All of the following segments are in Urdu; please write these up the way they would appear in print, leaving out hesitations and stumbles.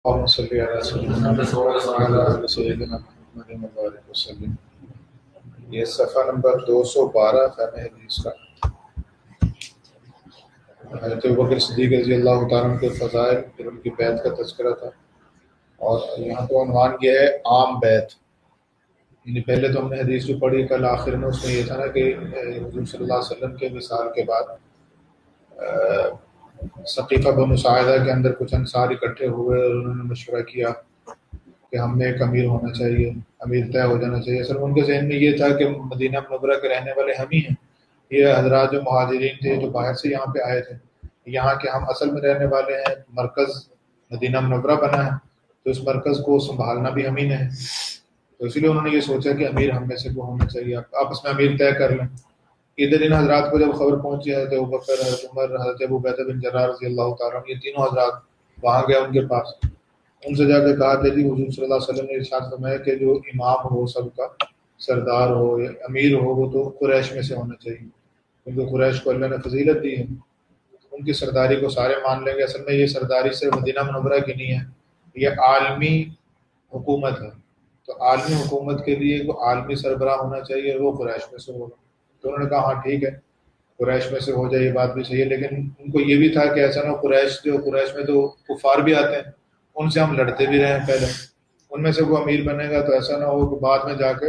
اللهم صل على سيدنا محمد مبارک وسلم۔ یہ صفحہ نمبر 212 فہم حدیث کا حضرت ابوبکر صدیق رضی اللہ تعالیٰ عنہ کے فضائل پھر ان کی بیعت کا تذکرہ تھا، اور یہاں تو عنوان کیا ہے عام بیعت۔ یعنی پہلے تو ہم نے حدیث جو پڑھی کل آخر میں، اس میں یہ تھا نا کہ حضور صلی اللہ علیہ وسلم کے وصال کے بعد ثقیفہ بنو ساعدہ کے اندر کچھ انصار اکٹھے ہوئے اور انہوں نے مشورہ کیا کہ ہم میں ایک امیر ہونا چاہیے، امیر طے ہو جانا چاہیے۔ اصل ان کے ذہن میں یہ تھا کہ مدینہ منورہ کے رہنے والے ہم ہی ہیں، یہ حضرات جو مہاجرین تھے جو باہر سے یہاں پہ آئے تھے، یہاں کے ہم اصل میں رہنے والے ہیں، مرکز مدینہ منورہ بنا ہے تو اس مرکز کو سنبھالنا بھی ہم ہی نے ہے، تو اسی لیے انہوں نے یہ سوچا کہ امیر ہم میں سے کو ہونا چاہیے، آپس میں امیر طے کر لیں۔ ادھر ان حضرات کو جب خبر پہنچی حضرت ابوبکر، حضرت عمر، حضرت ابوبیدہ بن جراح رضی اللہ تعالیٰ عنہ، یہ تینوں حضرات وہاں گئے ان کے پاس، ان سے جا کے کہا کہ جی حضور صلی اللہ علیہ وسلم نے ارشاد فرمایا کہ جو امام ہو سب کا، سردار ہو یا امیر ہو، وہ تو قریش میں سے ہونا چاہیے، کیونکہ قریش کو اللہ نے فضیلت دی ہے، ان کی سرداری کو سارے مان لیں گے۔ اصل میں یہ سرداری صرف مدینہ منورہ کی نہیں ہے، یہ عالمی حکومت ہے، تو عالمی حکومت کے لیے وہ عالمی سربراہ ہونا چاہیے، وہ قریش میں سے ہوگا۔ تو انہوں نے کہا ہاں ٹھیک ہے، قریش میں سے ہو جائے، یہ بات بھی صحیح ہے، لیکن ان کو یہ بھی تھا کہ ایسا نہ ہو قریش میں تو کفار بھی آتے ہیں، ان سے ہم لڑتے بھی رہے ہیں پہلے، ان میں سے وہ امیر بنے گا تو ایسا نہ ہو کہ بعد میں جا کے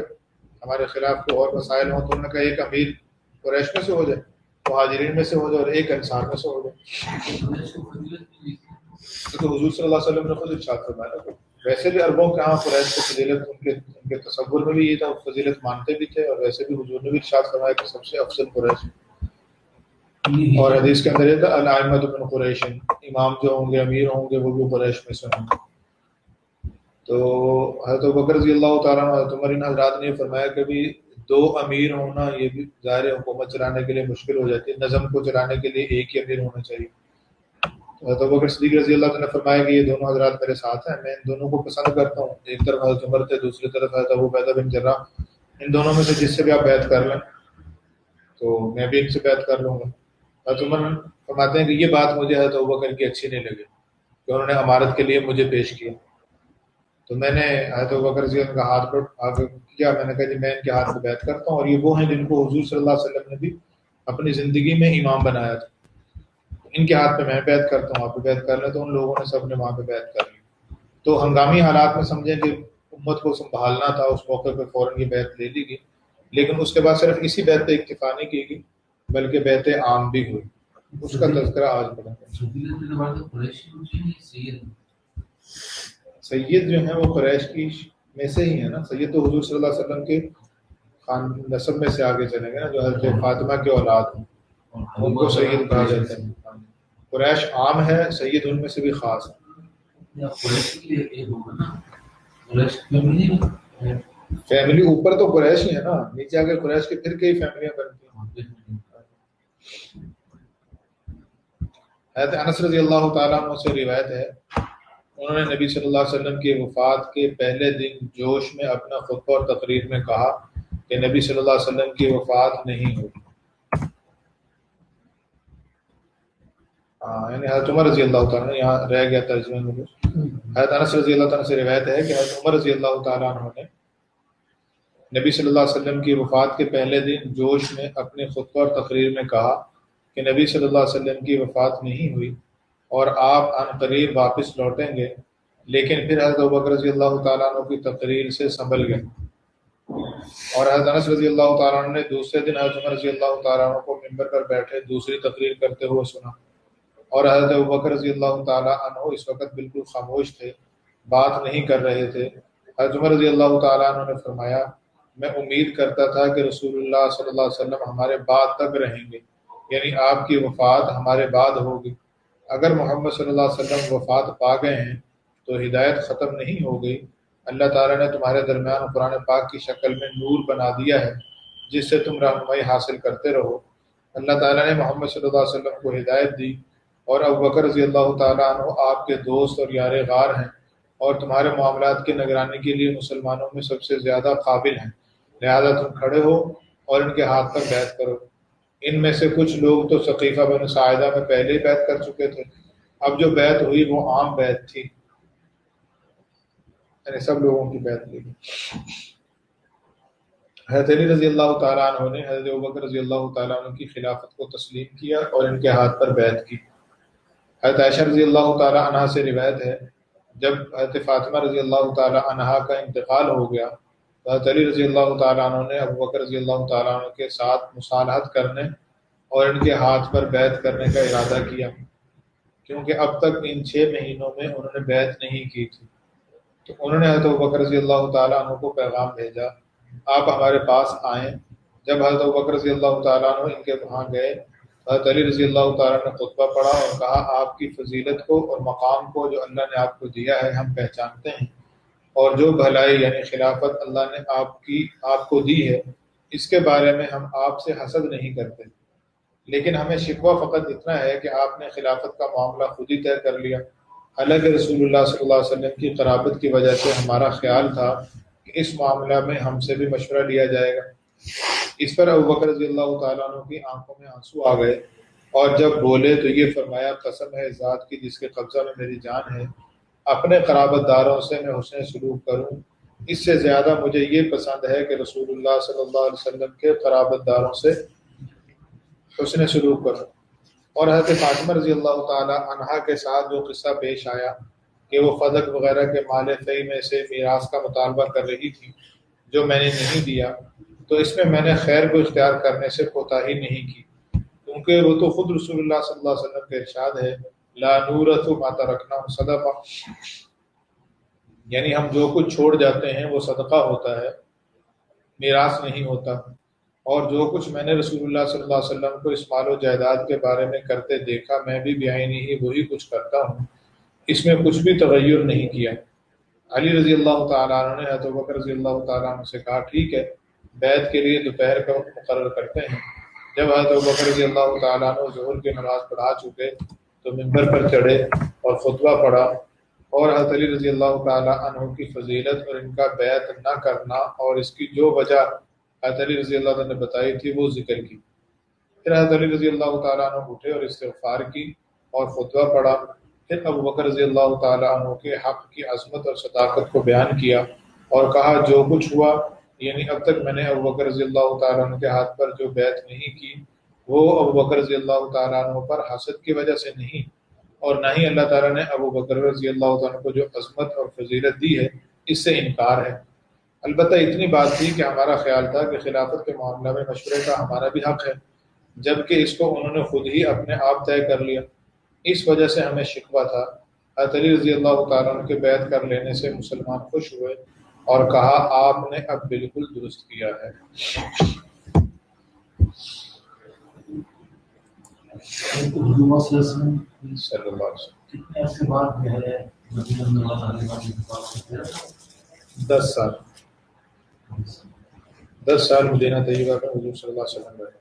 ہمارے خلاف کوئی اور مسائل ہوں۔ تو انہوں نے کہا ایک امیر قریش میں سے ہو جائے، مہاجرین میں سے ہو جائے، اور ایک انصار میں سے ہو جائے۔ تو حضور صلی اللہ علیہ وسلم نے خود ارشاد فرمایا، ویسے بھی عربوں کے ہاں قریش کو فضیلت ان کے تصور میں بھی یہ تھا، فضیلت مانتے بھی تھے، اور ویسے بھی حضور نے بھی ارشاد فرمایا کہ سب سے افضل قریش، اور حدیث کے اندر یہ تھا الائمۃ من قریش، امام جو ہوں گے، امیر ہوں گے، وہ بھی قریش میں سے ہوں گے۔ تو حضرت ابوبکر رضی اللہ تعالیٰ عنہ، حضرت عمر، ان حضرات نے فرمایا کہ بھی دو امیر ہونا یہ بھی ظاہر حکومت چلانے کے لیے مشکل ہو جاتی ہے، نظم کو چلانے کے لیے ایک ہی امیر ہونا چاہیے۔ حضرت ابوبکر صدیق رضی اللہ عنہ نے فرمایا کہ یہ دونوں حضرات میرے ساتھ ہیں، میں ان دونوں کو پسند کرتا ہوں، ایک طرف حضرت عمر تھے، دوسری طرف حضرت ابوبیدہ بن جراح، ان دونوں میں سے جس سے بھی آپ بیعت کر لیں تو میں بھی ان سے بیعت کر لوں گا۔ حضرت عمر فرماتے ہیں کہ یہ بات مجھے حضرت ابوبکر کی اچھی نہیں لگی کہ انہوں نے امارت کے لیے مجھے پیش کیا، تو میں نے حضرت ابوبکر رضی اللہ عنہ کا ہاتھ پر آگے کیا، میں نے کہا جی میں ان کے ہاتھ کو بیعت کرتا ہوں، اور یہ وہ ہیں جن کو حضور صلی اللہ علیہ وسلم نے بھی اپنی زندگی میں امام بنایا تھا، ان کے ہاتھ پہ میں بیعت کرتا ہوں، آپ بھی بیعت کر لیں۔ تو ان لوگوں نے سب نے وہاں پہ بیعت کر لی۔ تو ہنگامی حالات میں سمجھیں کہ امت کو سنبھالنا تھا، اس موقع پہ فوراً یہ بیعت لے لی گئی، لیکن اس کے بعد صرف اسی بیعت پہ اکتفا نہیں کی گئی بلکہ بیعت عام بھی ہوئی، اس کا تذکرہ آج پڑھیں۔ سید جو ہیں وہ قریش کی میں سے ہی ہیں نا، سید تو حضور صلی اللہ علیہ وسلم کے خان نسب میں سے آگے چلیں گے نا، جو حضرت فاطمہ کے اولاد ہیں ان کو سید کہا جاتا ہے۔ قریش عام ہے، سید ان میں سے بھی خاص ہے۔ فیملی اوپر تو قریش ہی ہے نا، نیچے آگے قریش کے پھر کئی فیملیاں بنتی ہیں۔ حضرت انس رضی اللہ تعالیٰ عنہ سے روایت ہے، انہوں نے نبی صلی اللہ علیہ وسلم کی وفات کے پہلے دن جوش میں اپنا خطبہ اور تقریر میں کہا کہ نبی صلی اللہ علیہ وسلم کی وفات نہیں ہوئی۔ یعنی حضرت عمر رضی اللہ تعالیٰ عنہ، یہاں رہ گیا ترجمے میں، حضرت انس رضی اللہ تعالیٰ سے روایت ہے کہ حضرت عمر رضی اللہ تعالیٰ عنہ نے نبی صلی اللہ علیہ وسلم کی وفات کے پہلے دن جوش میں اپنے خطبہ اور تقریر میں کہا کہ نبی صلی اللہ علیہ وسلم کی وفات نہیں ہوئی اور آپ عن قریب واپس لوٹیں گے، لیکن پھر حضرت ابوبکر رضی اللہ تعالیٰ عنہ کی تقریر سے سنبھل گئے، اور حضرت انس رضی اللہ تعالیٰ عنہ نے دوسرے دن حضرت عمر رضی اللہ تعالیٰ عنہ کو منبر پر بیٹھے دوسری تقریر کرتے ہوئے سنا، اور حضرت ابوبکر رضی اللہ تعالیٰ عنہ اس وقت بالکل خاموش تھے، بات نہیں کر رہے تھے۔ حضرت عمر رضی اللہ تعالیٰ عنہ نے فرمایا میں امید کرتا تھا کہ رسول اللہ صلی اللہ علیہ وسلم ہمارے بعد تک رہیں گے، یعنی آپ کی وفات ہمارے بعد ہوگی، اگر محمد صلی اللہ علیہ وسلم وفات پا گئے ہیں تو ہدایت ختم نہیں ہو گئی، اللہ تعالیٰ نے تمہارے درمیان قرآن پاک کی شکل میں نور بنا دیا ہے جس سے تم رہنمائی حاصل کرتے رہو، اللہ تعالیٰ نے محمد صلی اللہ علیہ وسلم کو ہدایت دی، اور ابوبکر رضی اللہ تعالیٰ عنہ آپ کے دوست اور یار غار ہیں اور تمہارے معاملات کی نگرانی کے لیے مسلمانوں میں سب سے زیادہ قابل ہیں، لہذا تم کھڑے ہو اور ان کے ہاتھ پر بیعت کرو۔ ان میں سے کچھ لوگ تو ثقیفہ بن ساعدہ میں پہلے ہی بیعت کر چکے تھے، اب جو بیعت ہوئی وہ عام بیعت تھی، یعنی سب لوگوں کی بیعت لی گئی۔ حضرت علی رضی اللہ تعالیٰ عنہ نے حضرت ابوبکر رضی اللہ تعالیٰ عنہ کی خلافت کو تسلیم کیا اور ان کے ہاتھ پر بیعت کی۔ حضرت عائشہ رضی اللہ تعالیٰ عنہ سے روایت ہے جب حضرت فاطمہ رضی اللہ تعالیٰ عنہ کا انتقال ہو گیا تو حضرت علی رضی اللہ تعالیٰ عنہ نے ابوبکر رضی اللہ تعالیٰ عنہ کے ساتھ مصالحت کرنے اور ان کے ہاتھ پر بیعت کرنے کا ارادہ کیا، کیونکہ اب تک ان 6 مہینوں میں انہوں نے بیعت نہیں کی تھی۔ تو انہوں نے حضرت ابوبکر رضی اللہ تعالیٰ عنہ کو پیغام بھیجا آپ ہمارے پاس آئیں۔ جب حضرت ابوبکر رضی اللہ تعالیٰ عنہ ان کے وہاں گئے، حضرت علی رضی اللہ تعالیٰ نے خطبہ پڑھا اور کہا آپ کی فضیلت کو اور مقام کو جو اللہ نے آپ کو دیا ہے ہم پہچانتے ہیں، اور جو بھلائی یعنی خلافت اللہ نے آپ کو دی ہے اس کے بارے میں ہم آپ سے حسد نہیں کرتے، لیکن ہمیں شکوہ فقط اتنا ہے کہ آپ نے خلافت کا معاملہ خود ہی طے کر لیا، حالانکہ رسول اللہ صلی اللہ علیہ وسلم کی قرابت کی وجہ سے ہمارا خیال تھا کہ اس معاملہ میں ہم سے بھی مشورہ لیا جائے گا۔ اس پر ابوبکر رضی اللہ تعالیٰ عنہ کی آنکھوں میں آنسو آ گئے اور جب بولے تو یہ فرمایا قسم ہے ذات کی جس کے قبضہ میں میری جان ہے، اپنے قرابت داروں سے میں حسن سلوک کروں، اس سے زیادہ مجھے یہ پسند ہے کہ رسول اللہ صلی اللہ علیہ وسلم کے قرابت داروں سے حسن سلوک کروں۔ اور حضرت فاطمہ رضی اللہ تعالی عنہا کے ساتھ جو قصہ پیش آیا کہ وہ فدق وغیرہ کے مال فی میں سے میراث کا مطالبہ کر رہی تھی جو میں نے نہیں دیا، تو اس میں نے خیر کو اختیار کرنے سے کوتاہی نہیں کی، کیونکہ وہ تو خود رسول اللہ صلی اللہ علیہ وسلم کا ارشاد ہے لا نورث ما ترکنا صدقہ، یعنی ہم جو کچھ چھوڑ جاتے ہیں وہ صدقہ ہوتا ہے، میراث نہیں ہوتا۔ اور جو کچھ میں نے رسول اللہ صلی اللہ علیہ وسلم کو اس مال و جائیداد کے بارے میں کرتے دیکھا میں بھی بعینی ہی وہی کچھ کرتا ہوں، اس میں کچھ بھی تغیر نہیں کیا۔ علی رضی اللہ تعالیٰ عنہ نے حضرت ابوبکر رضی اللہ تعالیٰ عنہ سے کہا ٹھیک ہے، بیعت کے لیے دوپہر کا وقت مقرر کرتے ہیں۔ جب حضرت ابوبکر رضی اللہ تعالیٰ عنہ ظہر کی نماز پڑھا چکے تو ممبر پر چڑھے اور خطبہ پڑھا اور حضرت علی رضی اللہ تعالیٰ عنہ کی فضیلت اور ان کا بیعت نہ کرنا اور اس کی جو وجہ حضرت علی رضی اللہ عنہ نے بتائی تھی وہ ذکر کی۔ پھر حضرت علی رضی اللہ تعالیٰ عنہ اٹھے اور استغفار کی اور خطبہ پڑھا۔ پھر ابوبکر رضی اللہ تعالیٰ عنہ کے حق کی عظمت اور صداقت کو بیان کیا اور کہا جو کچھ ہوا، یعنی اب تک میں نے ابوبکر رضی اللہ تعالیٰ عنہ کے ہاتھ پر جو بیعت نہیں کی وہ ابوبکر رضی اللہ تعالیٰ عنہ پر حسد کی وجہ سے نہیں، اور نہ ہی اللہ تعالیٰ نے ابوبکر رضی اللہ تعالیٰ عنہ کو جو عظمت اور فضیلت دی ہے اس سے انکار ہے۔ البتہ اتنی بات تھی کہ ہمارا خیال تھا کہ خلافت کے معاملہ میں مشورے کا ہمارا بھی حق ہے، جبکہ اس کو انہوں نے خود ہی اپنے آپ طے کر لیا، اس وجہ سے ہمیں شکوہ تھا۔ حضرت علی رضی اللہ تعالیٰ عنہ کے بیعت کر لینے سے مسلمان خوش ہوئے اور کہا آپ نے اب بالکل درست کیا ہے۔ صلی اللہ علیہ وسلم کتنے عرصے بعد جو ہے مدینہ منورہ آنے والے بات 10 سال 10 سال مدینہ طیبہ کا حضور صلی اللہ علیہ وسلم رہے۔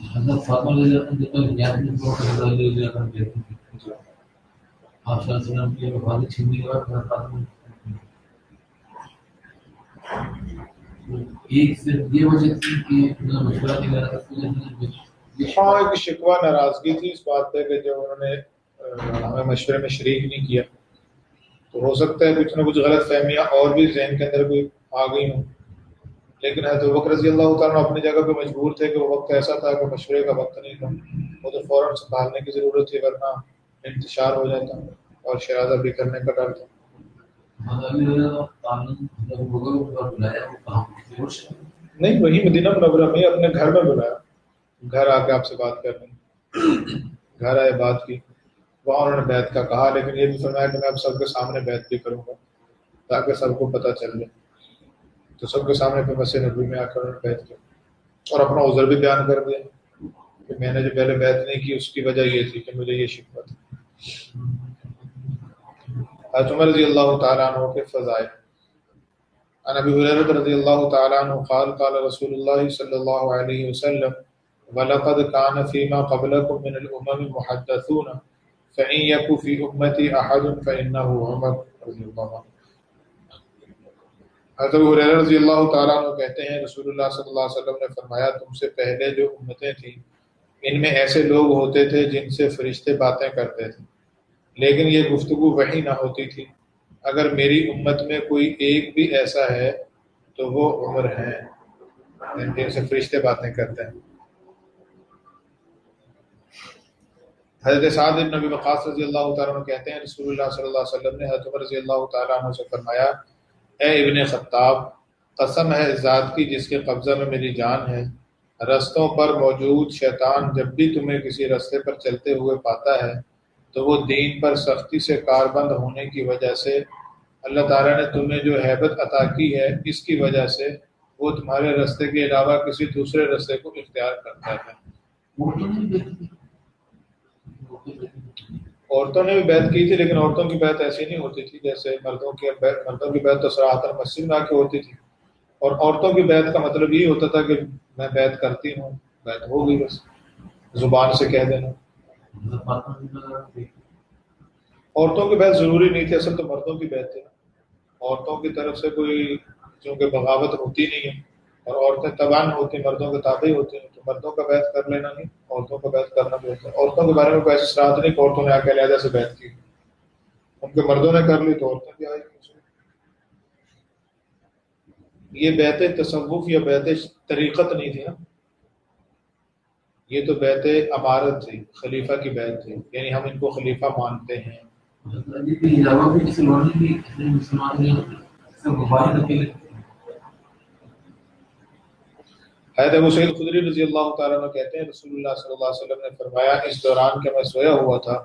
حضرت فاطمہ رضی اللہ عنہ جب یاد میں کو رضی اللہ عنہ دیتے ہیں آپ صلی اللہ علیہ وسلم کی وفات چھیننے کے بعد حضرت فاطمہ ایک صرف یہ وجہ تھی کہ مشورہ نہیں کرا تھا، ہاں ایک شکوہ ناراضگی تھی اس بات پہ کہ جو انہوں نے ہمیں مشورے میں شریک نہیں کیا، تو ہو سکتا ہے کچھ نہ کچھ غلط فہمیاں اور بھی ذہن کے اندر کوئی آ گئی ہوں، لیکن حضرت ابوبکر رضی اللہ تعالیٰ اپنی جگہ پہ مجبور تھے کہ وہ وقت ایسا تھا کہ مشورے کا وقت نہیں تھا، وہ تو فوراً سنبھالنے کی ضرورت تھی ورنہ انتشار ہو جاتا اور شرازہ بھی کرنے کا ڈر تھا۔ نہیں وہی مدینہ منورہ میں اپنے گھر میں بلایا، گھر آ کے آپ سے بات کر رہے، گھر آئے بات کی، وہاں انہوں نے بیعت کا کہا، لیکن یہ بھی فرمایا کہ میں اب سب کے سامنے بیعت بھی کروں گا تاکہ سب کو پتہ چل جائے۔ تو سب کے سامنے پہ مسجد نبوی میں آ کر انہوں نے بیعت کی اور اپنا عذر بھی بیان کر دیا کہ میں نے جو پہلے بیعت نہیں کی اس کی وجہ یہ تھی کہ مجھے یہ شکوہ تھا۔ حضرت عمر رضی اللہ تعالیٰ عنہ کے فضائل، عن ابی ہریرہ رضی اللہ تعالیٰ عنہ قال قال رسول اللہ صلی اللہ علیہ وسلم وَلَقَدْ كَانَ فِي مَا قَبْلَكُم مِّنَ الْأُمَمِ مُحَدَّثُونَ فَإِن يَكُ فِي أُمَّتِي أَحَدٌ فَإِنَّهُ عُمَرُ رضی اللہ عنہ۔ حضرت ابو ہریرہ رضی اللہ تعالیٰ عنہ کہتے ہیں رسول اللہ صلی اللہ علیہ وسلم نے فرمایا تم سے پہلے جو امتیں تھیں ان میں ایسے لوگ ہوتے تھے جن سے فرشتے باتیں کرتے تھے، لیکن یہ گفتگو وحی نہ ہوتی تھی، اگر میری امت میں کوئی ایک بھی ایسا ہے تو وہ عمر ہیں، جن سے فرشتے باتیں کرتے ہیں۔ حضرت سعد بن نبی وقاص رضی اللہ تعالیٰ عنہ کہتے ہیں رسول اللہ صلی اللہ علیہ وسلم نے حضرت عمر رضی اللہ تعالیٰ عنہ سے فرمایا، اے ابن خطاب، قسم ہے اس ذات کی جس کے قبضہ میں میری جان ہے، رستوں پر موجود شیطان جب بھی تمہیں کسی رستے پر چلتے ہوئے پاتا ہے تو وہ دین پر سختی سے کاربند ہونے کی وجہ سے اللہ تعالیٰ نے تمہیں جو ہیبت عطا کی ہے اس کی وجہ سے وہ تمہارے رستے کے علاوہ کسی دوسرے رستے کو اختیار کرتا ہے۔ عورتوں نے بھی بیعت کی تھی، لیکن عورتوں کی بیعت ایسی نہیں ہوتی تھی جیسے مردوں کی بیعت تو صراحتاً مسجد میں آ کے ہوتی تھی، اور عورتوں کی بیعت کا مطلب یہ ہوتا تھا کہ میں بیعت کرتی ہوں، بیعت ہو گئی، بس زبان سے کہہ دینا۔ عورتوں کی بیعت ضروری نہیں تھی، اصل تو مردوں کی بیعت تھی۔ عورتوں کی طرف سے کوئی چونکہ بغاوت ہوتی نہیں ہے اور عورتیں تبان ہوتی ہیں، مردوں کے تابع ہوتی ہیں، تو مردوں کا بیعت کر لینا نہیں، عورتوں کا بیعت کرنا بھی ہوتا ہے۔ عورتوں کے بارے میں کوئی ایسی صراحت نہیں کہ عورتوں نے آ کے علیحدہ سے بیعت کی، ان کے مردوں نے کر لی تو عورتیں بھی آئی۔ یہ بیعت تصوف یا بیعت طریقت نہیں تھی نا، یہ تو بیعت امارت تھی، خلیفہ کی بیعت تھی، یعنی ہم ان کو خلیفہ مانتے ہیں۔ حضرت ابو سعید خدری رضی اللہ تعالیٰ عنہ کہتے ہیں رسول اللہ صلی اللہ علیہ وسلم نے فرمایا، اس دوران کہ میں سویا ہوا تھا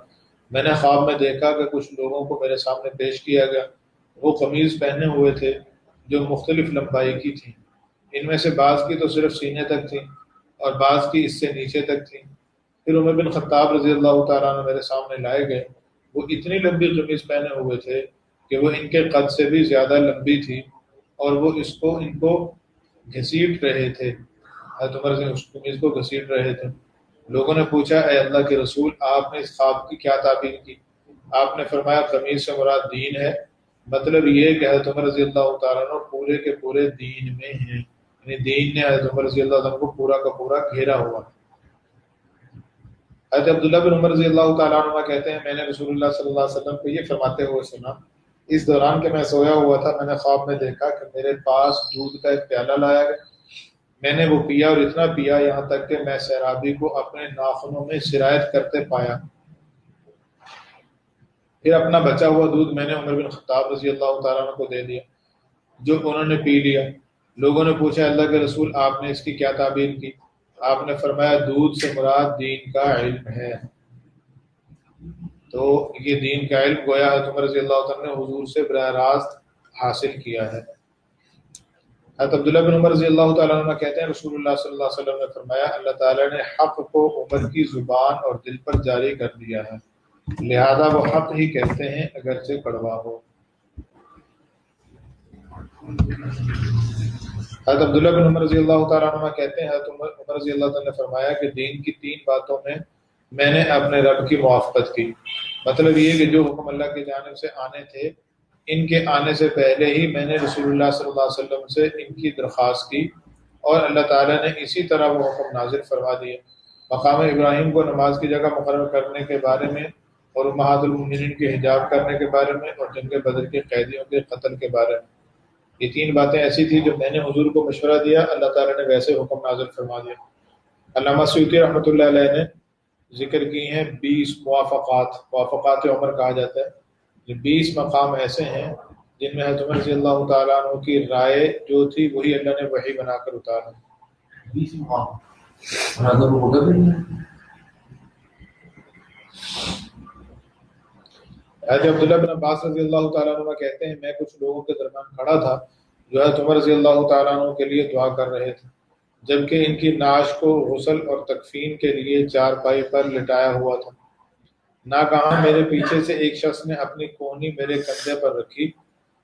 میں نے خواب میں دیکھا کہ کچھ لوگوں کو میرے سامنے پیش کیا گیا، وہ قمیض پہنے ہوئے تھے جو مختلف لمبائی کی تھیں، ان میں سے بعض کی تو صرف سینے تک تھیں اور بعض کی اس سے نیچے تک تھیں۔ پھر عمر بن خطاب رضی اللہ تعالیٰ عنہ میرے سامنے لائے گئے، وہ اتنی لمبی قمیض پہنے ہوئے تھے کہ وہ ان کے قد سے بھی زیادہ لمبی تھی اور وہ ان کو گھسیٹ رہے تھے، حضرت عمر سے اس قمیض کو گھسیٹ رہے تھے۔ لوگوں نے پوچھا، اے اللہ کے رسول، آپ نے اس خواب کی کیا تعبیر کی؟ آپ نے فرمایا، قمیض سے مراد دین ہے، مطلب یہ کہ حضرت عمر رضی اللہ تعالیٰ عنہ پورے کے پورے دین میں ہیں، یعنی دین نے حضرت عمر رضی اللہ عنہ کو پورا کا پورا گھیرا ہوا۔ حضرت عبداللہ بن عمر رضی اللہ تعالیٰ عنہ کہتے ہیں میں نے رسول اللہ صلی اللہ علیہ وسلم کو یہ فرماتے ہوئے سنا، اس دوران کہ میں سویا ہوا تھا میں نے خواب میں دیکھا کہ میرے پاس دودھ کا ایک پیالہ لایا گیا، میں نے وہ پیا اور اتنا پیا یہاں تک کہ میں سیرابی کو اپنے ناخنوں میں سرایت کرتے پایا، پھر اپنا بچا ہوا دودھ میں نے عمر بن خطاب رضی اللہ تعالیٰ عنہ کو دے دیا جو انہوں نے پی لیا۔ لوگوں نے پوچھا، اللہ کے رسول، آپ نے اس کی کیا تعبیر کی؟ آپ نے فرمایا، دودھ سے مراد دین کا علم ہے۔ تو یہ دین کا علم گویا حضرت عمر رضی اللہ تعالیٰ نے حضور سے براہ راست حاصل کیا ہے۔ حضرت عبداللہ بن عمر رضی اللہ تعالیٰ عنہ کہتے ہیں رسول اللہ صلی اللہ علیہ وسلم نے فرمایا، اللہ تعالیٰ نے حق کو عمر کی زبان اور دل پر جاری کر دیا ہے، لہذا وہ حق ہی کہتے ہیں اگرچہ کڑوا ہو۔ حضرت عبداللہ بن عمر رضی اللہ تعالیٰ عنہ کہتے ہیں حضرت عمر رضی اللہ تعالیٰ نے فرمایا کہ دین کی 3 باتوں میں نے اپنے رب کی موافقت کی، مطلب یہ کہ جو حکم اللہ کی جانب سے آنے تھے ان کے آنے سے پہلے ہی میں نے رسول اللہ صلی اللہ علیہ وسلم سے ان کی درخواست کی اور اللہ تعالیٰ نے اسی طرح وہ حکم نازل فرما دیے۔ مقام ابراہیم کو نماز کی جگہ مقرر کرنے کے بارے میں اور امہات المؤمنین کے حجاب کرنے کے بارے میں اور جنگ بدر کے قیدیوں کے قتل کے بارے میں، یہ 3 باتیں ایسی تھیں جو میں نے حضور کو مشورہ دیا، اللہ تعالیٰ نے ویسے حکم نازل فرما دیا۔ علامہ سیوطی رحمۃ اللہ علیہ نے ذکر کی ہیں 20 موافقات عمر کہا جاتا ہے، یہ 20 مقام ایسے ہیں جن میں حضرت عمر رضی اللہ تعالیٰ عنہ کی رائے جو تھی وہی اللہ نے وحی بنا کر اتارا۔ 20 مقام حضرت عبداللہ بن عباس رضی اللہ تعالیٰ عنہ کہتے ہیں میں کچھ لوگوں کے درمیان کھڑا تھا جو حضرت عمر رضی اللہ تعالیٰ عنہ کے لیے دعا کر رہے تھے، جبکہ ان کی نعش کو غسل اور تکفین کے لیے چارپائی پر لٹایا ہوا تھا۔ ناگہاں میرے پیچھے سے ایک شخص نے اپنی کونی میرے کندھے پر رکھی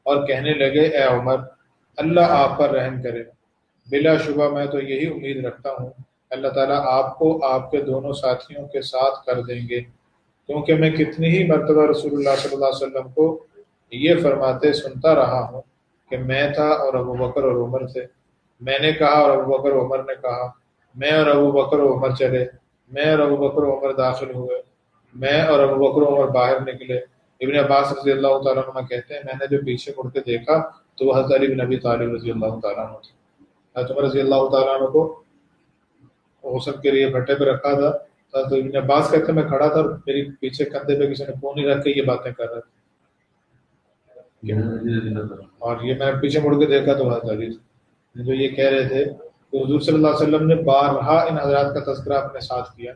اور کہنے لگے، اے عمر، اللہ آپ پر رحم کرے، بلا شبہ میں تو یہی امید رکھتا ہوں اللہ تعالیٰ آپ کو آپ کے دونوں ساتھیوں کے ساتھ کر دیں گے، کیونکہ میں کتنی ہی مرتبہ رسول اللہ صلی اللہ علیہ وسلم کو یہ فرماتے سنتا رہا ہوں کہ میں تھا اور ابو بکر اور عمر تھے، میں نے کہا اور ابو بکر عمر نے کہا، میں اور ابو بکر عمر چلے، میں اور ابو بکر عمر داخل ہوئے، میں اور ابو بکر عمر باہر نکلے، ابن عباس رضی اللہ تعالیٰ عنہ کہتے ہیں میں نے جو پیچھے مڑ کے دیکھا تو وہ حضرت علی بن ابی طالب رضی اللہ تعالیٰ عنہ تھے. حضرت عمر رضی اللہ تعالیٰ عنہ کو غسل کے لیے بھٹے پہ رکھا تھا. تو ابن عباس کہتے ہیں میں کھڑا تھا اور میری پیچھے کندھے پہ کسی نے پونی رکھ کے یہ باتیں کر رہے تھے, اور یہ میں نے پیچھے مڑ کے دیکھا تو حضرت علی تھے جو یہ کہہ رہے تھے کہ حضور صلی اللہ علیہ وسلم نے بارہا ان حضرات کا تذکرہ اپنے ساتھ کیا.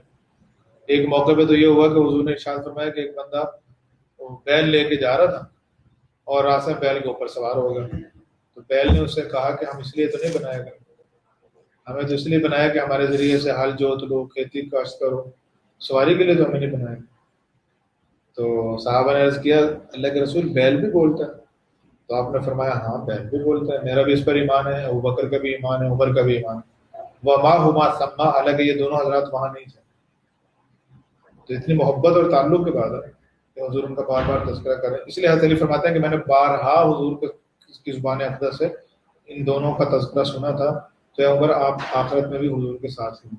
ایک موقع پہ تو یہ ہوا کہ حضور نے ارشاد فرمایا کہ ایک بندہ بیل لے کے جا رہا تھا اور راستے میں بیل کے اوپر سوار ہو گیا. تو بیل نے اس سے کہا کہ ہم اس لیے تو نہیں بنائے گا, ہمیں تو اس لیے بنایا کہ ہمارے ذریعے سے ہل جوت لو, کھیتی کاشت کرو, سواری کے لیے تو ہمیں نہیں بنایا. تو صحابہ نے عرض کیا اللہ کے رسول بیل بھی بولتا ہے؟ تو آپ نے فرمایا ہاں بیل بھی بولتا ہے, میرا بھی اس پر ایمان ہے, ابو بکر کا بھی ایمان ہے, عمر کا بھی ایمان ہے. وما ہما سما, حالانکہ یہ دونوں حضرات وہاں نہیں تھے. تو اتنی محبت اور تعلق کے بعد کہ حضور ان کا بار بار تذکرہ کریں. اس لیے حضرت علی فرماتے ہیں کہ میں نے بارہا حضور کی زبان اقدس سے ان دونوں کا تذکرہ سنا تھا. تو عمر آپ آخرت میں بھی حضور کے ساتھ ہیں.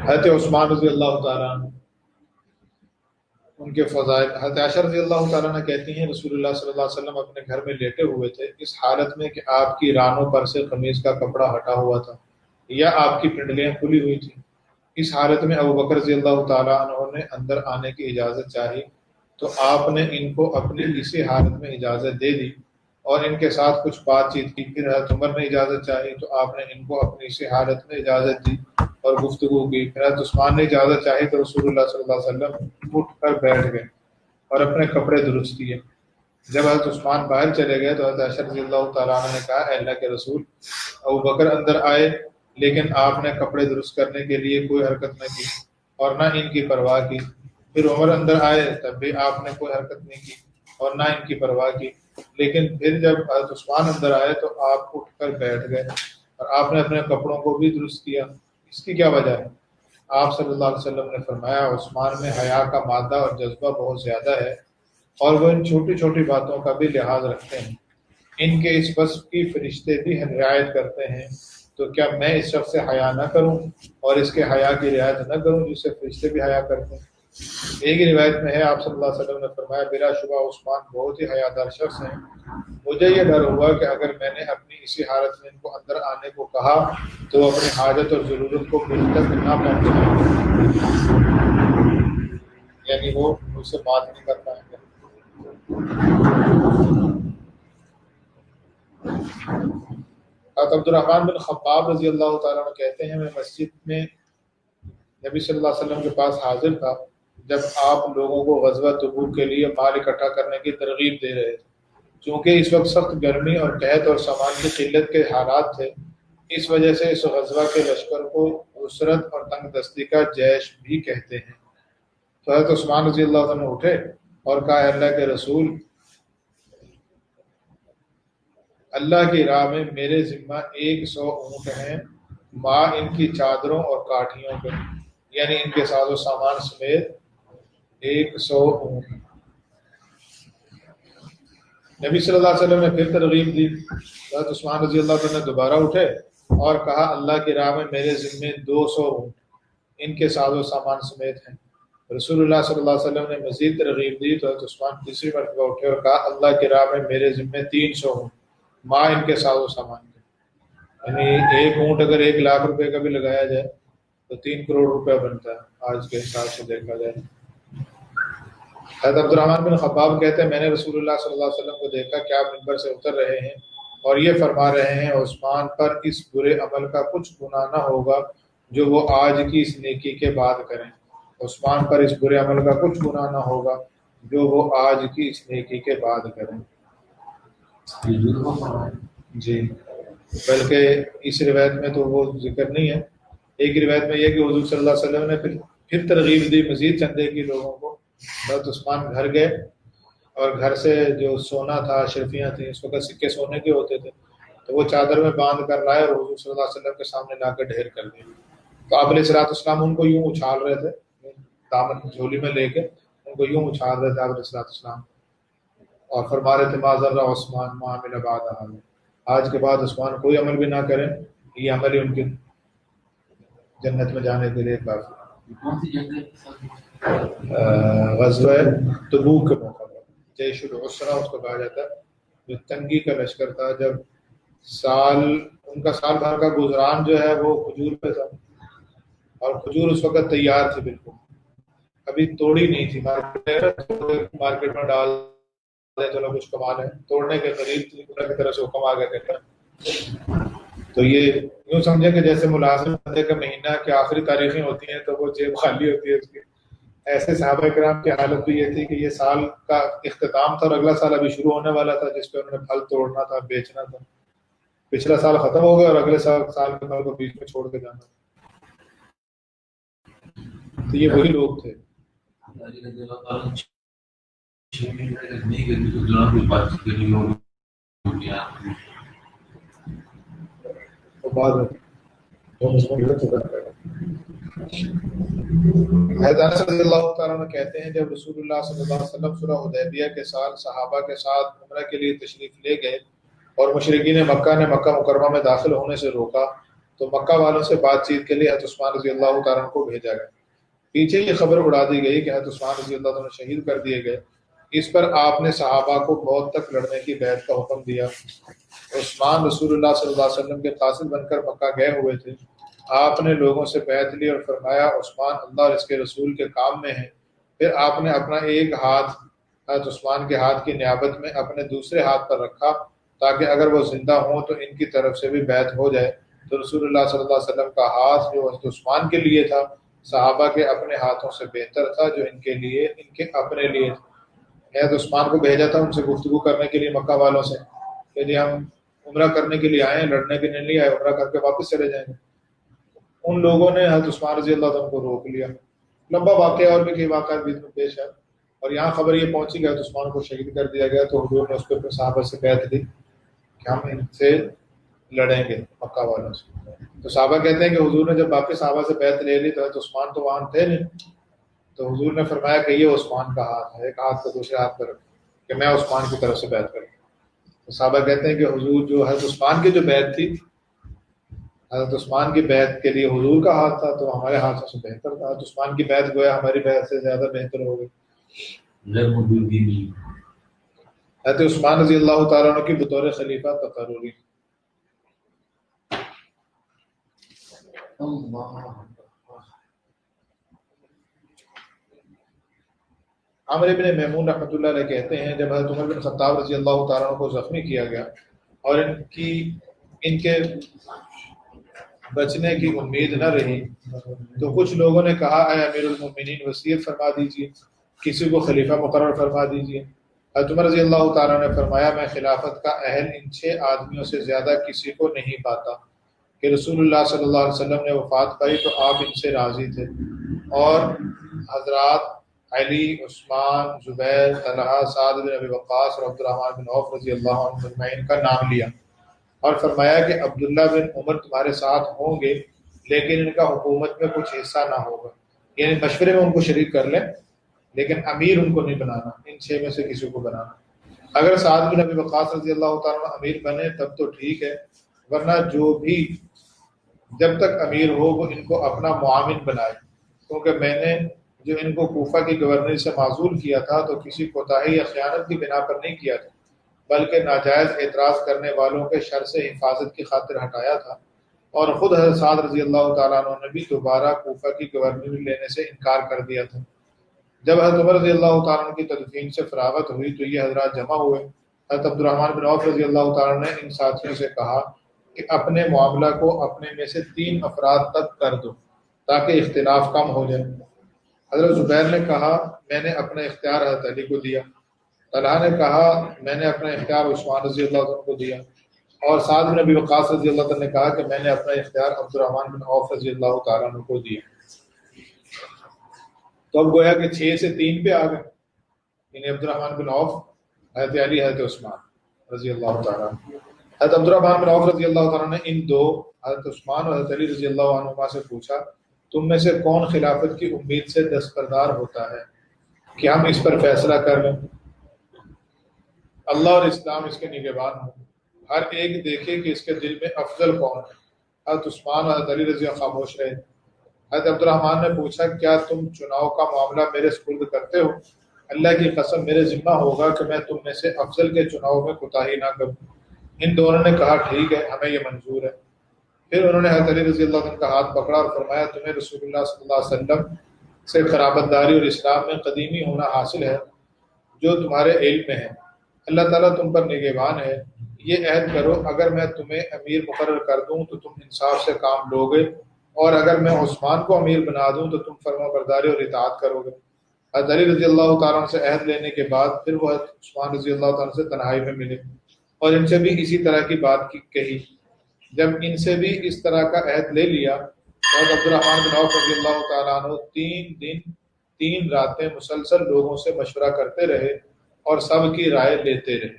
حضرت عثمان رضی اللہ تعالیٰ عنہ ان کے فضائل. حضرت عائشہ رضی اللہ تعالیٰ عنہ کہتی ہیں رسول اللہ صلی اللہ علیہ وسلم اپنے گھر میں لیٹے ہوئے تھے اس حالت میں کہ آپ کی رانوں پر سے قمیض کا کپڑا ہٹا ہوا تھا یا آپ کی پنڈلیاں کھلی ہوئی تھیں. اس حالت میں ابو بکر رضی اللہ تعالیٰ عنہ نے اندر آنے کی اجازت چاہی تو آپ نے ان کو اپنی اسی حالت میں اجازت دے دی اور ان کے ساتھ کچھ بات چیت کی. پھر حضرت عمر نے اجازت چاہی تو آپ نے ان کو اپنی اسی حالت میں اجازت دی اور گفتگو کی. پھر حضرت عثمان نے اجازت چاہی تو رسول اللہ صلی اللہ علیہ وسلم اٹھ کر بیٹھ گئے اور اپنے کپڑے درست کیے. جب حضرت عثمان باہر چلے گئے تو حضرت عائشہ رضی اللہ تعالیٰ عنہ نے کہا اے اللہ کے رسول, ابو بکر اندر آئے لیکن آپ نے کپڑے درست کرنے کے لیے کوئی حرکت نہ کی اور نہ ان کی پرواہ کی. پھر عمر اندر آئے تب بھی آپ نے کوئی حرکت نہیں کی اور نہ ان کی پرواہ کی. لیکن پھر جب حضرت عثمان اندر آئے تو آپ اٹھ کر بیٹھ گئے اور آپ نے اپنے کپڑوں کو بھی درست کیا. اس کی کیا وجہ ہے؟ آپ صلی اللہ علیہ وسلم نے فرمایا عثمان میں حیا کا مادہ اور جذبہ بہت زیادہ ہے اور وہ ان چھوٹی چھوٹی باتوں کا بھی لحاظ رکھتے ہیں. ان کے اس وصف کی فرشتے بھی رعایت کرتے ہیں, تو کیا میں اس شخص سے حیا نہ کروں اور اس کے حیا کی رعایت نہ کروں جس سے فرشتے بھی حیا کرتے ہیں؟ ایک ہی روایت میں ہے آپ صلی اللہ علیہ وسلم نے فرمایا بلا شبہ عثمان بہت ہی حیادار شخص ہیں. مجھے یہ ڈر ہوا کہ اگر میں نے اپنی اسی حالت میں ان کو اندر آنے کو کہا تو وہ اپنی حاجت اور ضرورت کو مجھ تک نہ پہنچائیں, یعنی وہ مجھ سے بات نہیں کر پائیں گے. عبد الرحمن بن خباب رضی اللہ تعالیٰ عنہ کہتے ہیں میں مسجد میں نبی صلی اللہ علیہ وسلم کے پاس حاضر تھا جب آپ لوگوں کو غزوہ تبوک کے لیے مال اکٹھا کرنے کی ترغیب دے رہے تھے. چونکہ اس وقت سخت گرمی اور قحط اور سامان کی قلت کے حالات تھے, اس وجہ سے اس غزوہ کے لشکر کو عسرت اور تنگ دستی کا جیش بھی کہتے ہیں. تو حضرت عثمان رضی اللہ عنہ اٹھے اور کہا اللہ کے رسول, اللہ کی راہ میں میرے ذمہ 100 اونٹ ہیں, ماں ان کی چادروں اور کاٹھیوں پہ, یعنی ان کے ساز و سامان سمیت 100 اونٹ. نبی صلی اللہ علیہ وسلم نے پھر ترغیب دی. حضرت عثمان رضی اللہ عنہ نے دوبارہ اٹھے اور کہا اللہ کی راہ میں میرے ذمے 200 اونٹ, ان کے ساز و سامان سمیت ہیں. رسول اللہ صلی اللہ علیہ وسلم نے مزید ترغیب دی تو حضرت عثمان تیسری مرتبہ اٹھے اور کہا اللہ کی راہ میں میرے ذمے 300 اونٹ, ماں ان کے ساز و سامان کے. یعنی ایک اونٹ اگر 1,00,000 روپے کا بھی لگایا جائے تو 3 کروڑ روپے بنتا ہے آج کے حساب سے دیکھا جائے. حضرت عبد الرحمن بن خباب کہتے ہیں میں نے رسول اللہ صلی اللہ علیہ وسلم کو دیکھا کہ آپ منبر سے اتر رہے ہیں اور یہ فرما رہے ہیں عثمان پر اس برے عمل کا کچھ گناہ نہ ہوگا جو وہ آج کی اس نیکی کے بعد کریں. عثمان پر اس برے عمل کا کچھ گناہ نہ ہوگا جو وہ آج کی اس نیکی کے بعد کریں. جی, بلکہ اس روایت میں تو وہ ذکر نہیں ہے. ایک روایت میں یہ کہ حضور صلی اللہ علیہ وسلم نے پھر ترغیب دی مزید چندے کی لوگوں کو. حضرت عثمان گھر گئے اور گھر سے جو سونا تھا, اشرفیاں تھیں, اس وقت سکے سونے کے ہوتے تھے, تو وہ چادر میں باندھ کر لائے اور حضور صلی اللہ علیہ وسلم کے سامنے لا کر ڈھیر کر دیے. تو آپ علیہ الصلوۃ والسلام ان کو یوں اچھال رہے تھے, دامن جھولی میں لے کے ان کو یوں اچھال رہے تھے آپ علیہ الصلوۃ والسلام, اور فرما رہے تھے ما ضر عثمان ما عمل بعد هذا, آج کے بعد عثمان کوئی عمل بھی نہ کریں, یہ عمل ہی ان کی جنت میں جانے کے لیے کافی. غزوہ تبوک کے موقع پر، جیش العسرہ اس کو کہا جاتا ہے، جو تنگی کا لشکر تھا، جب ان کا سال بھر کا گزران جو ہے وہ کھجور پہ تھا، اور کھجور اس وقت تیار تھی، بالکل ابھی توڑی نہیں تھی، مارکیٹ میں ڈال دیں چلو کچھ کما لیں، توڑنے کے قریب تھی، اللہ کی طرف سے حکم آ گیا کہتا. تو یہ یوں سمجھے کہ جیسے ملازم بندے کا مہینہ کی آخری تاریخیں ہوتی ہیں تو وہ جیب خالی ہوتی ہے اس کی، ایسے صحابہ کرام کی حالت بھی یہ تھی کہ یہ سال کا اختتام تھا اور اگلا سال ابھی شروع ہونے والا تھا، جس پہ انہوں نے پھل توڑنا تھا، بیچنا تھا. پچھلا سال ختم ہو گیا اور اگلے سال کے پھل کو بیچ میں چھوڑ کے جانا. تو یہ وہی لوگ تھے. حضرت رضی اللہ تعالیٰ عنہ کہتے ہیں جب رسول اللہ صلی اللہ علیہ وسلم صلح حدیبیہ کے سال صحابہ کے ساتھ عمرہ کے لیے تشریف لے گئے اور مشرکین مکہ نے مکہ مکرمہ میں داخل ہونے سے روکا تو مکہ والوں سے بات چیت کے لیے حضرت عثمان رضی اللہ تعالیٰ عنہ کو بھیجا گیا. پیچھے یہ خبر اڑا دی گئی کہ حضرت عثمان رضی اللہ تعالیٰ عنہ شہید کر دیے گئے. اس پر آپ نے صحابہ کو موت تک لڑنے کی بیعت کا حکم دیا. عثمان رسول اللہ صلی اللہ علیہ وسلم کے قاصد بن کر مکہ گئے ہوئے تھے. آپ نے لوگوں سے بیعت لی اور فرمایا عثمان اللہ اور اس کے رسول کے کام میں ہیں. پھر آپ نے اپنا ایک ہاتھ حضرت عثمان کے ہاتھ کی نیابت میں اپنے دوسرے ہاتھ پر رکھا تاکہ اگر وہ زندہ ہوں تو ان کی طرف سے بھی بیعت ہو جائے. تو رسول اللہ صلی اللہ علیہ وسلم کا ہاتھ جو حضرت عثمان کے لیے تھا صحابہ کے اپنے ہاتھوں سے بہتر تھا جو ان کے اپنے لیے تھا. حضرت عثمان کو بھیجا تھا ان سے گفتگو کرنے کے لیے مکہ والوں سے کہ جی ہم عمرہ کرنے کے لیے آئے ہیں، لڑنے کے لیے نہیں آئے، عمرہ کر کے واپس چلے جائیں گے. ان لوگوں نے حضرت عثمان رضی اللہ عنہ کو روک لیا. لمبا واقعہ اور بھی کئی واقعات بیچ میں پیش ہے، اور یہاں خبر یہ پہنچی کہ حضرت عثمان کو شہید کر دیا گیا. تو حضور نے اس پہ صحابہ سے بیعت لی کہ ہم ان سے لڑیں گے مکہ والوں سے. تو صحابہ کہتے ہیں کہ حضور نے جب واپس صحابہ سے بیعت لے لی تو حضرت عثمان تو وہاں تھے نہیں. تو حضور نے فرمایا کہ یہ عثمان کا ہاتھ ہے، ایک ہاتھ کو دوسرے ہاتھ پر رکھ کہ میں عثمان کی طرف سے بیعت کروں. تو صحابہ کہتے ہیں کہ حضور جو حضرت عثمان کی جو بیعت تھی، حضرت عثمان کی بیعت کے لیے حضور کا ہاتھ تھا تو ہمارے ہاتھوں سے بہتر تھا. حضرت عثمان کی بیعت گویا ہماری بیعت سے زیادہ بہتر ہو گئی. حضرت عثمان رضی اللہ تعالیٰ عنہ کی بطور خلیفہ تقرری. عامر بن میمون رحمۃ اللہ علیہ کہتے ہیں جب حضرت عمر بن خطاب رضی اللہ تعالیٰ عنہ کو زخمی کیا گیا اور ان کے بچنے کی امید نہ رہی تو کچھ لوگوں نے کہا اے امیر المومنین وصیت فرما دیجیے، کسی کو خلیفہ مقرر فرما دیجیے. حضرت عمر رضی اللہ تعالیٰ نے فرمایا میں خلافت کا اہل ان 6 آدمیوں سے زیادہ کسی کو نہیں پاتا کہ رسول اللہ صلی اللہ علیہ وسلم نے وفات پائی تو آپ ان سے راضی تھے، اور حضرات علی، عثمان، زبیر، طلحہ، سعد بن ابی وقاص اور عبد الرحمن بن عوف رضی اللہ عنہ اجمعین کا نام لیا اور فرمایا کہ عبداللہ بن عمر تمہارے ساتھ ہوں گے لیکن ان کا حکومت میں کچھ حصہ نہ ہوگا، یعنی مشورے میں ان کو شریک کر لیں لیکن امیر ان کو نہیں بنانا، ان 6 میں سے کسی کو بنانا. اگر سعد بن ابی وقاص رضی اللہ تعالیٰ امیر بنے تب تو ٹھیک ہے، ورنہ جب تک امیر ہو وہ ان کو اپنا معاون بنائے، کیونکہ میں نے جو ان کو کوفہ کی گورنری سے معزول کیا تھا تو کسی کوتاہی یا خیانت کی بنا پر نہیں کیا تھا بلکہ ناجائز اعتراض کرنے والوں کے شر سے حفاظت کی خاطر ہٹایا تھا. اور خود حضرت سعد رضی اللہ تعالیٰ عنہ نے بھی دوبارہ کوفہ کی گورنری لینے سے انکار کر دیا تھا. جب حضرت عمر رضی اللہ تعالیٰ عنہ کی تدفین سے فراغت ہوئی تو یہ حضرات جمع ہوئے. حضرت عبد الرحمن بن عوف رضی اللہ تعالیٰ نے ان ساتھیوں سے کہا کہ اپنے معاملہ کو اپنے میں سے 3 افراد تک کر دو تاکہ اختلاف کم ہو جائے. حضرت زبیر نے کہا میں نے اپنا اختیار حضرت علی کو دیا. طلحہ نے کہا میں نے اپنا اختیار عثمان رضی اللہ عنہ کو دیا. اور سعد بن ابی وقاص رضی اللہ عنہ نے کہا کہ میں نے اپنا اختیار عبد الرحمن بن عوف رضی اللہ تعالیٰ عنہ کو دیا. تو اب گویا کہ 6 سے 3 پہ آ گئے، یعنی عبد الرحمن بن عوف، حضرت علی، حضرت عثمان رضی اللہ تعالیٰ عنہ. حضرت عبد الرحمن بن عوف رضی اللہ تعالیٰ نے ان 2 حضرت عثمان اور حضرت علی رضی اللہ عنہما سے پوچھا تم میں سے کون خلافت کی امید سے دستبردار ہوتا ہے کہ ہم اس پر فیصلہ کر لیں؟ اللہ اور اسلام اس کے نگہبان ہوں، ہر ایک دیکھے کہ اس کے دل میں افضل کون ہے. حضرت عثمان اور حضرت علی رضی اللہ خاموش رہے. حضرت عبد الرحمن نے پوچھا کیا تم چناؤ کا معاملہ میرے سپرد کرتے ہو؟ اللہ کی قسم میرے ذمہ ہوگا کہ میں تم میں سے افضل کے چناؤ میں کوتاہی نہ کروں۔ ان دونوں نے کہا ٹھیک ہے، ہمیں یہ منظور ہے۔ پھر انہوں نے حضرت علی رضی اللہ عنہ کا ہاتھ پکڑا اور فرمایا تمہیں رسول اللہ صلی اللہ علیہ وسلم سے قرابت داری اور اسلام میں قدیمی ہونا حاصل ہے جو تمہارے علم میں ہے، اللہ تعالیٰ تم پر نگہبان ہے۔ یہ عہد کرو اگر میں تمہیں امیر مقرر کر دوں تو تم انصاف سے کام لو گے، اور اگر میں عثمان کو امیر بنا دوں تو تم فرما برداری اور اطاعت کرو گے۔ حضرت علی رضی اللہ تعالیٰ عنہ سے عہد لینے کے بعد پھر وہ حضرت عثمان رضی اللہ تعالیٰ عنہ سے تنہائی میں ملے اور ان سے بھی اسی طرح کی بات کہی۔ جب ان سے بھی اس طرح کا عہد لے لیا تو حضرت عبد الرحمن بن عوف رضی اللہ تعالیٰ عنہ 3 دن 3 راتیں مسلسل لوگوں سے مشورہ کرتے رہے اور سب کی رائے لیتے رہے۔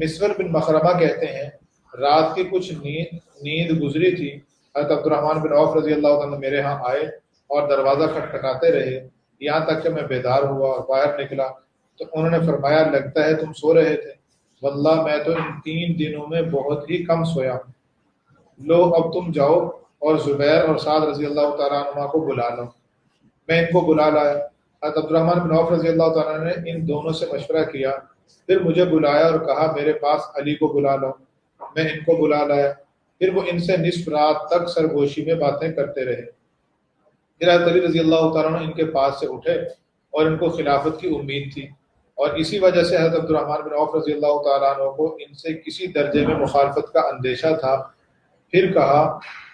مسور بن مخرمہ کہتے ہیں رات کی کچھ نیند گزری تھی، حضرت عبد الرحمن بن عوف رضی اللہ عنہ میرے ہاں آئے اور دروازہ کھٹکھٹاتے رہے یہاں تک کہ میں بیدار ہوا اور باہر نکلا تو انہوں نے فرمایا لگتا ہے تم سو رہے تھے۔ واللہ میں تو ان 3 دنوں میں بہت ہی کم سویا ہوں۔ لو اب تم جاؤ اور زبیر اور سعد رضی اللہ تعالیٰ عنہ کو بلا لو۔ میں ان کو بلا لایا۔ حضرت عبد الرحمن بن عوف رضی اللہ تعالیٰ نے ان دونوں سے مشورہ کیا، پھر مجھے بلایا اور کہا میرے پاس علی کو بلا لو۔ میں ان کو بلا لایا، پھر وہ ان سے نصف رات تک سرگوشی میں باتیں کرتے رہے۔ پھر حضرت علی رضی اللہ تعالیٰ عنہ ان کے پاس سے اٹھے اور ان کو خلافت کی امید تھی، اور اسی وجہ سے حضرت عبد الرحمن بن عوف رضی اللہ تعالیٰ عنہ کو ان سے کسی درجے میں مخالفت کا اندیشہ تھا۔ پھر کہا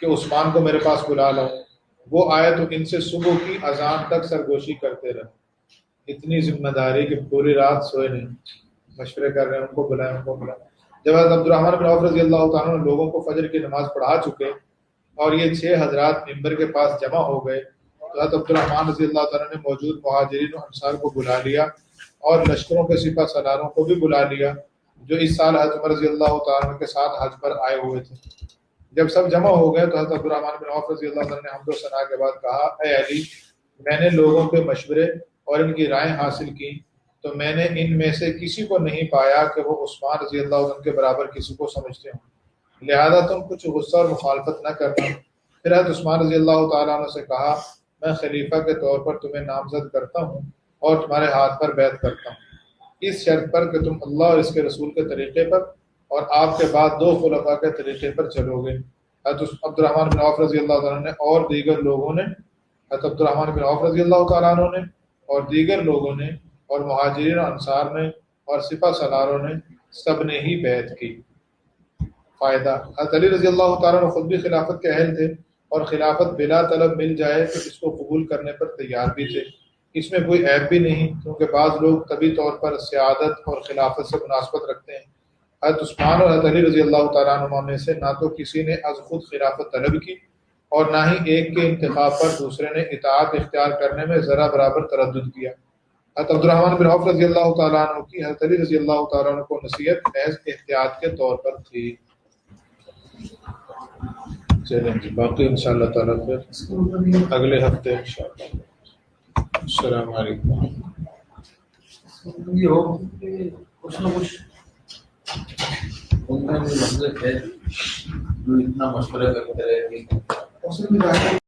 کہ عثمان کو میرے پاس بلا لو۔ وہ آئے تو ان سے صبح کی اذان تک سرگوشی کرتے رہے۔ اتنی ذمہ داری کہ پوری رات سوئے نہیں، مشورے کر رہے ہیں، ان کو بلائیں ان کو بلائیں۔ جب حضرت عبد الرحمن بن عوف رضی اللہ تعالیٰ عنہ لوگوں کو فجر کی نماز پڑھا چکے اور یہ 6 حضرات ممبر کے پاس جمع ہو گئے تو حضرت عبد الرحمن رضی اللہ تعالیٰ نے موجود مہاجرین و انصار کو بلا لیا اور لشکروں کے سپہ سالاروں کو بھی بلا لیا جو اس سال حضرت عمر رضی اللہ تعالیٰ عنہ کے ساتھ حج پر آئے ہوئے تھے۔ جب سب جمع ہو گئے تو حضرت عبد الرحمن بن عوف رضی اللہ تعالیٰ نے حمد و ثنا کے بعد کہا اے علی، میں نے لوگوں کے مشورے اور ان کی رائے حاصل کی تو میں نے ان میں سے کسی کو نہیں پایا کہ وہ عثمان رضی اللہ عنہ کے برابر کسی کو سمجھتے ہوں، لہذا تم کچھ غصہ اور مخالفت نہ کرنا۔ پھر حضرت عثمان رضی اللہ تعالیٰ عنہ سے کہا میں خلیفہ کے طور پر تمہیں نامزد کرتا ہوں اور تمہارے ہاتھ پر بیعت کرتا ہوں، اس شرط پر کہ تم اللہ اور اس کے رسول کے طریقے پر اور آپ کے بعد 2 خلفاء کے طریقے پر چلو گے۔ حضرت عبد الرحمن بن عوف رضی اللہ تعالیٰ نے اور دیگر لوگوں نے حضرت عبد الرحمن بن عوف رضی اللہ تعالیٰ عنہ نے اور دیگر لوگوں نے اور مہاجرین و انصار نے اور سپہ سالاروں نے سب نے ہی بیعت کی۔ فائدہ، حضرت علی رضی اللہ تعالیٰ عنہ خود بھی خلافت کے اہل تھے اور خلافت بلا طلب مل جائے تو اس کو قبول کرنے پر تیار بھی تھے۔ اس میں کوئی عیب بھی نہیں کیونکہ بعض لوگ طبی طور پر سیادت اور خلافت سے مناسبت رکھتے ہیں۔ حضرت عثمان اور حضرت علی رضی اللہ تعالیٰ عنہ میں سے نہ تو کسی نے از خود خلافت طلب کی اور نہ ہی ایک کے انتخاب پر دوسرے نے اطاعت اختیار کرنے میں ذرا برابر تردد کیا۔ حضرت عبد الرحمن بن عوف رضی اللہ تعالیٰ عنہ کی حضرت علی رضی اللہ تعالیٰ عنہ کو نصیحت محض احتیاط کے طور پر تھی۔ چلیں جی، باقی انشاءاللہ تعالیٰ پھر اگلے ہفتے انشاءاللہ۔ السلام علیکم۔ یہ ہو کہ کچھ نہ کچھ ان کا مسئلہ ہے جو اتنا مشورہ کرتے رہے کہ